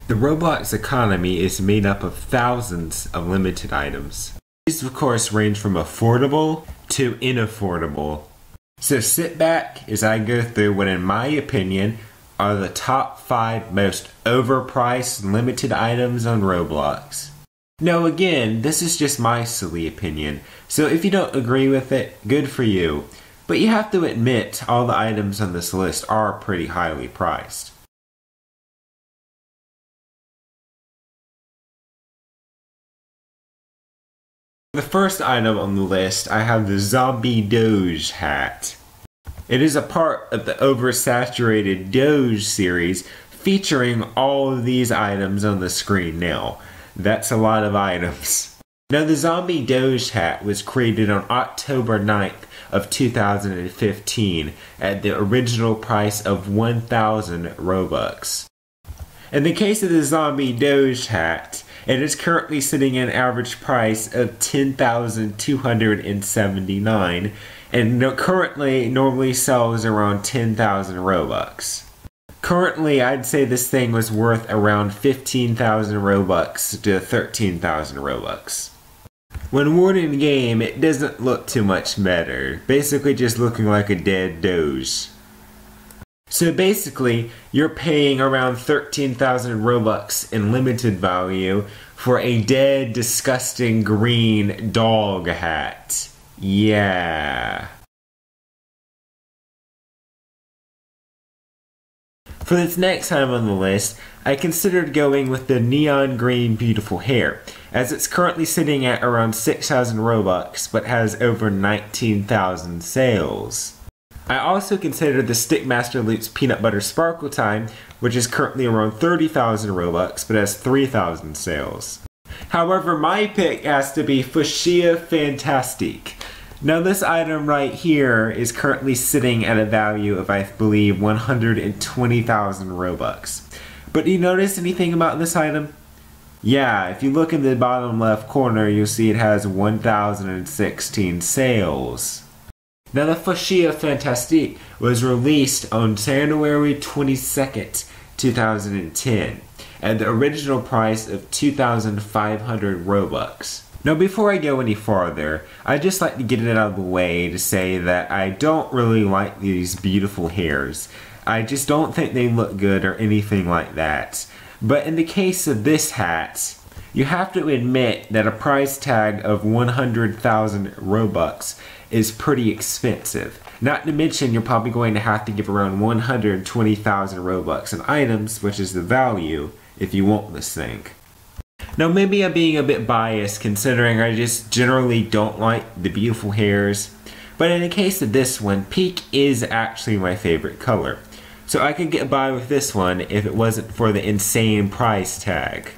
The Roblox economy is made up of thousands of limited items. These of course range from affordable to inaffordable. So sit back as I go through what in my opinion are the top 5 most overpriced limited items on Roblox. Now again, this is just my silly opinion, so if you don't agree with it, good for you. But you have to admit all the items on this list are pretty highly priced. The first item on the list, I have the Zombie Doge hat. It is a part of the oversaturated Doge series featuring all of these items on the screen now. That's a lot of items. Now the Zombie Doge hat was created on October 9th of 2015 at the original price of 1,000 Robux. In the case of the Zombie Doge hat, it is currently sitting at an average price of 10,279 and currently normally sells around 10,000 Robux. Currently, I'd say this thing was worth around 15,000 Robux to 13,000 Robux. When worn in game, it doesn't look too much better, basically just looking like a dead Doge. So basically, you're paying around 13,000 Robux in limited value for a dead, disgusting green dog hat. Yeah. For this next item on the list, I considered going with the neon green beautiful hair, as it's currently sitting at around 6,000 Robux but has over 19,000 sales. I also considered the Stickmaster Loops Peanut Butter Sparkle Time, which is currently around 30,000 Robux but has 3,000 sales. However, my pick has to be Fuchsia Fantastique. Now this item right here is currently sitting at a value of, I believe, 120,000 Robux. But do you notice anything about this item? Yeah, if you look in the bottom left corner, you'll see it has 1,016 sales. Now the Fuchsia Fantastique was released on January 22nd, 2010 at the original price of 2,500 Robux. Now before I go any farther, I'd just like to get it out of the way to say that I don't really like these beautiful hairs. I just don't think they look good or anything like that. But in the case of this hat, you have to admit that a price tag of 100,000 Robux is pretty expensive. Not to mention you're probably going to have to give around 120,000 Robux in items, which is the value, if you want this thing. Now maybe I'm being a bit biased considering I just generally don't like the beautiful hairs, but in the case of this one, pink is actually my favorite color. So I could get by with this one if it wasn't for the insane price tag.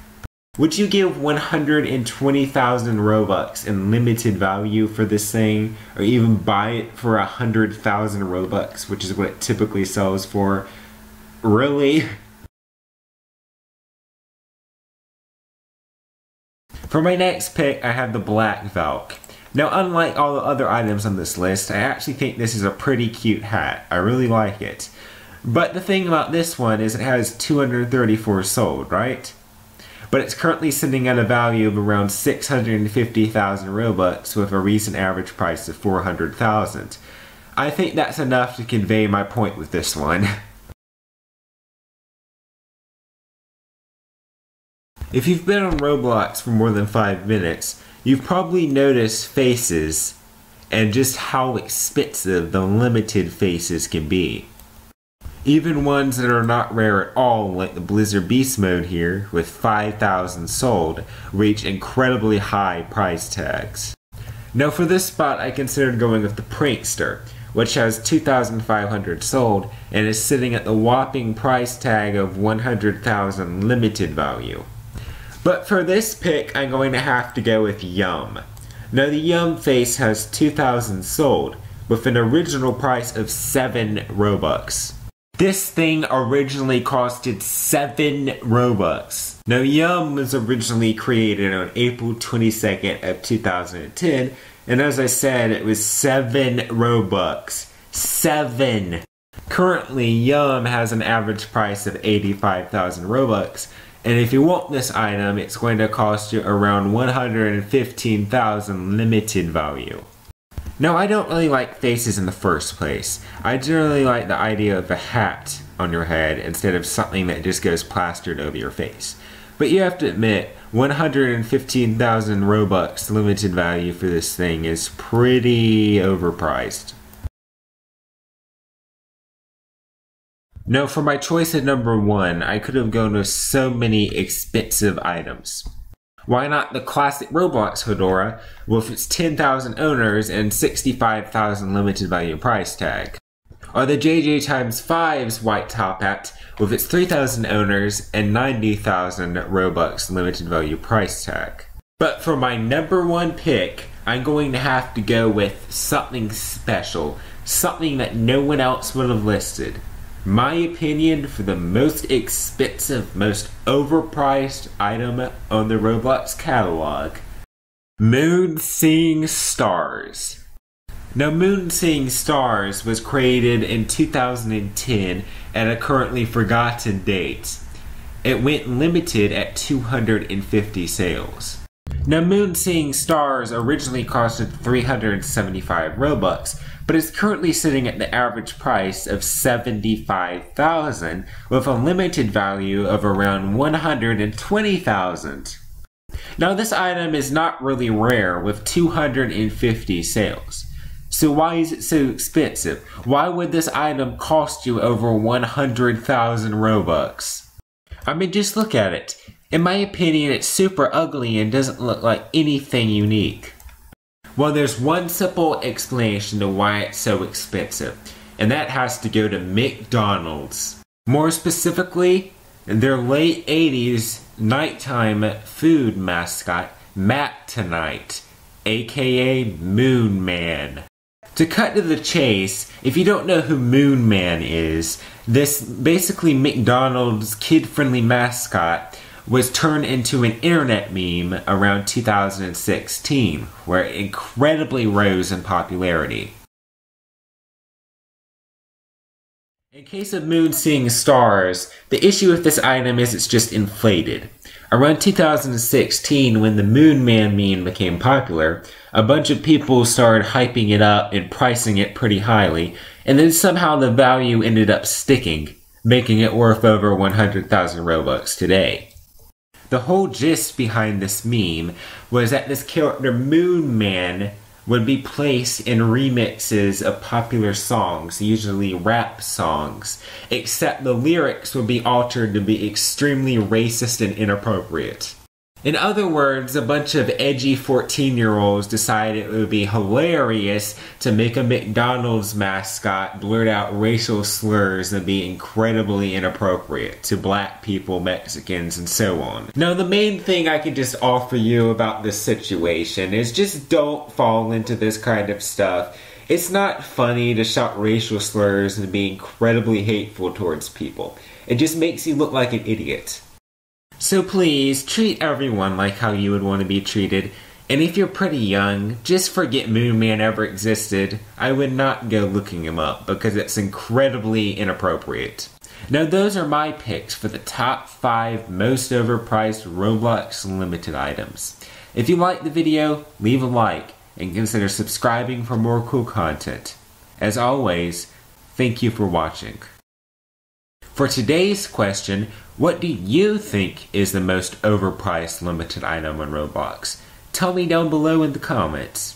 Would you give 120,000 Robux in limited value for this thing, or even buy it for 100,000 Robux, which is what it typically sells for? Really? For my next pick, I have the Black Valk. Now, unlike all the other items on this list, I actually think this is a pretty cute hat. I really like it. But the thing about this one is it has 234 sold, right? But it's currently sitting at a value of around 650,000 Robux with a recent average price of 400,000. I think that's enough to convey my point with this one. If you've been on Roblox for more than 5 minutes, you've probably noticed faces and just how expensive the limited faces can be. Even ones that are not rare at all, like the Blizzard Beast mode here, with 5,000 sold, reach incredibly high price tags. Now for this spot, I considered going with the Prankster, which has 2,500 sold and is sitting at the whopping price tag of 100,000 limited value. But for this pick, I'm going to have to go with Yome. Now the Yome face has 2,000 sold, with an original price of 7 Robux. This thing originally costed 7 Robux. Now Yome was originally created on April 22nd of 2010, and as I said, it was 7 Robux. 7! Currently, Yome has an average price of 85,000 Robux, And if you want this item, it's going to cost you around 115,000 limited value. Now, I don't really like faces in the first place. I generally like the idea of a hat on your head instead of something that just goes plastered over your face. But you have to admit, 115,000 Robux limited value for this thing is pretty overpriced. Now, for my choice at number 1, I could have gone with so many expensive items. Why not the classic Roblox fedora with its 10,000 owners and 65,000 limited value price tag? Or the JJ times 5's white top hat with its 3,000 owners and 90,000 Robux limited value price tag? But for my number 1 pick, I'm going to have to go with something special, something that no one else would have listed. My opinion for the most expensive, most overpriced item on the Roblox catalog: Moon Seeing Stars. Now, Moon Seeing Stars was created in 2010 at a currently forgotten date. It went limited at 250 sales. Now, Moon Seeing Stars originally costed 375 Robux, but is currently sitting at the average price of 75,000 with a limited value of around 120,000. Now, this item is not really rare with 250 sales. So why is it so expensive? Why would this item cost you over 100,000 Robux? I mean, just look at it. In my opinion, it's super ugly and doesn't look like anything unique. Well, there's one simple explanation to why it's so expensive, and that has to go to McDonald's. More specifically, their late 80s nighttime food mascot, Matt Tonight, aka Moon Man. To cut to the chase, if you don't know who Moon Man is, this basically McDonald's kid-friendly mascot was turned into an internet meme around 2016, where it incredibly rose in popularity. In case of Moon Seeing Stars, the issue with this item is it's just inflated. Around 2016, when the Moon Man meme became popular, a bunch of people started hyping it up and pricing it pretty highly, and then somehow the value ended up sticking, making it worth over 100,000 Robux today. The whole gist behind this meme was that this character Moon Man would be placed in remixes of popular songs, usually rap songs, except the lyrics would be altered to be extremely racist and inappropriate. In other words, a bunch of edgy 14-year-olds decided it would be hilarious to make a McDonald's mascot blurt out racial slurs and be incredibly inappropriate to black people, Mexicans, and so on. Now, the main thing I can just offer you about this situation is just don't fall into this kind of stuff. It's not funny to shout racial slurs and be incredibly hateful towards people. It just makes you look like an idiot. So please, treat everyone like how you would want to be treated, and if you're pretty young, just forget Moon Man ever existed. I would not go looking him up, because it's incredibly inappropriate. Now those are my picks for the top 5 most overpriced Roblox limited items. If you liked the video, leave a like, and consider subscribing for more cool content. As always, thank you for watching. For today's question, what do you think is the most overpriced limited item on Roblox? Tell me down below in the comments.